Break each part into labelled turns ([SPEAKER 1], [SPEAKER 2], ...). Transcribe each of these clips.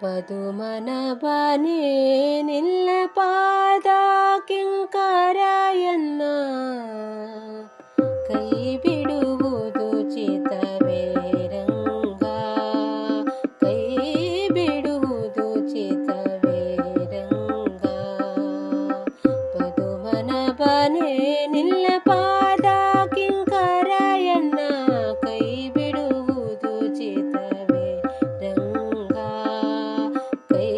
[SPEAKER 1] ಪದುಮನ ಬನೆ ನಿಲ್ಲ ಪಾದ ಕಿಂಕರಯನ್ನ ಕೈ ಬಿಡುವುದು ಚಿತವೇ ರಂಗ, ಕೈ ಬಿಡುವುದು ಚಿತವೇ ರಂಗ. ಪದುಮನ ಬನೆ ನಿಲ್ಲ ಪಾದ ಕಿಂಕರಯನ್ನ ಕೈ ಬಿಡುವುದು ಚಿತವೇ ರಂಗ, ಕೈ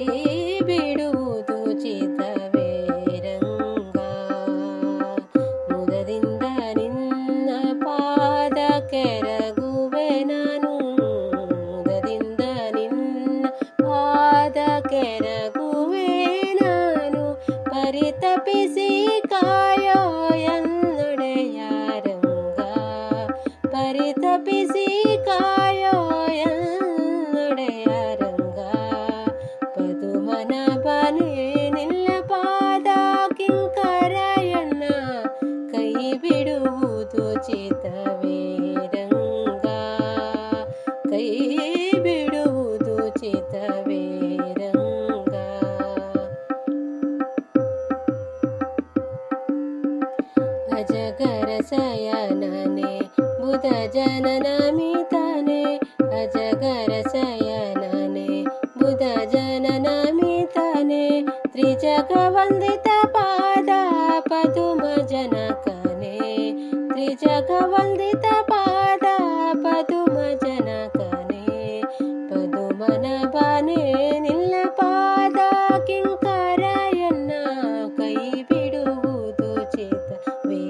[SPEAKER 1] ಬಿಡುವುದು ಚಿತವೇ ರಂಗ. ಮುದದಿಂದ ನಿನ್ನ ಪಾದ ಕೆರಗುವೆ ನಾನು, ಮುದದಿಂದ ನಿನ್ನ ಪಾದ ಕೆರಗುವೆ ನಾನು. ಪರಿತಪಿಸಿ ಕಾಯೋ ಎನ್ನೊಡೆಯ ರಂಗ, ಪರಿತಪಿಸಿ ಕಾಯೋ ಎನ್ನೊಡೆಯ ರಂಗ. ಪದುಮನ ಬನೆ ನಿಲ್ಲ ಪಾದ ಕಿಂಕರಯನ್ನ ಕೈ ಬಿಡುವುದು ಚಿತವೇ ರಂಗ, ಕೈ ಬಿಡುವುದು ಚಿತವೇ ರಂಗ. ಅಜಗರ ಶಯನನೆ ಬುಧ ಜನನ ಮಿತನೆ, ಅಜಗರ ಶಯನನೆ ಬುಧ ಜನನ ಮಿತನೆ. ತ್ರಿಜಗ ವಂದಿತ ಪಾದ ಪದುಮ ಜನಕನೆ, ತ್ರಿಜಗ ವಂದಿತ ಪಾದ ಪದುಮ ಜನಕನೆ. ಪದುಮನ ಬನೆ ನಿಲ್ಲ ಪಾದ ಕಿಂಕರಯನ್ನ ಕೈ ಬಿಡುವುದು ಚಿತವೇ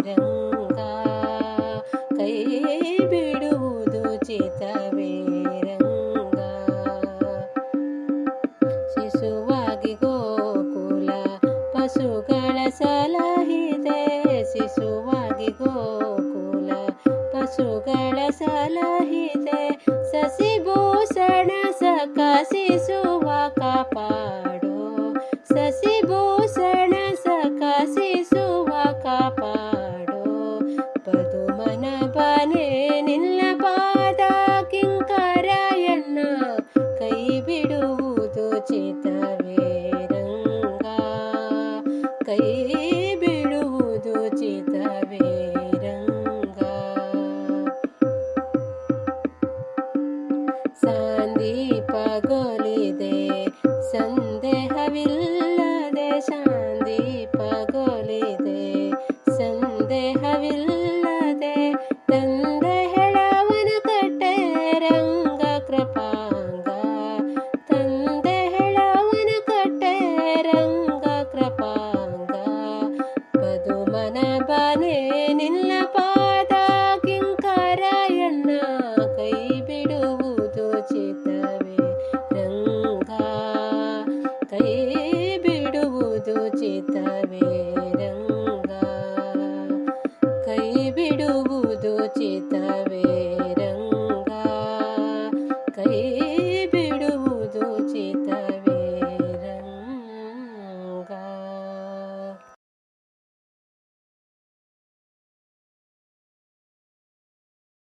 [SPEAKER 1] ರಂಗ, ಕೈ ಬಿಡುವುದು ಚಿತವೇ ರಂಗ. ಶಿಶುವಾಗಿ ಗೋಕುಲ ಪಶುಗಳ ಸಲಹಿದೆ, ಶಿಶುವಾಗಿ ಗೋಕುಲ ಪಶುಗಳ ಸಲಹಿದೆ. ಶಶಿಭೂಷಣ ಸಖ ಶಿಶುವ ಕಾಪಾಡೋ, ಶಶಿಭೂಷಣ ಸಖ ಶಿಶುವ ಕಾಪಾಡೋ. ಪದುಮನ ಬನೆ ನಿಲ್ಲ ಪಾದ ಕಿಂಕರಯನ್ನ ಕೈ ಬಿಡುವುದು ಚಿತವೇ ರಂಗ, ಕೈ ಬಿಡುವುದು ಚಿತವೇ ರಂಗ. ಸಾಂದೀಪಗೊಲಿದೆ ಸಂದೇಹವಿಲ್ಲದೆ, ಸಾಂದೀಪಗೊಲಿದೆ ಸಂದೇಹವಿಲ್ಲದೆ. ತಂದೆ ಹೆಳವನ ಕಟ್ಟೆ ರಂಗ ಕೃಪಾಂಗ, ತಂದೆ ಹೆಳವನ ಕಟ್ಟೆ ರಂಗ ಕೃಪಾಂಗ. ಪದುಮನ ಬನೆ ನಿಲ್ಲ ಪಾದ ಕಿಂಕರಯನ್ನ ಕೈ ಬಿಡುವುದು ಚಿತವೇ ರಂಗ, ಕೈ ಬಿಡುವುದು ಚಿತವೇ ರಂಗ, ಕೈ ಬಿಡುವುದು ಚಿತವೇ ರಂಗ, ಕೈ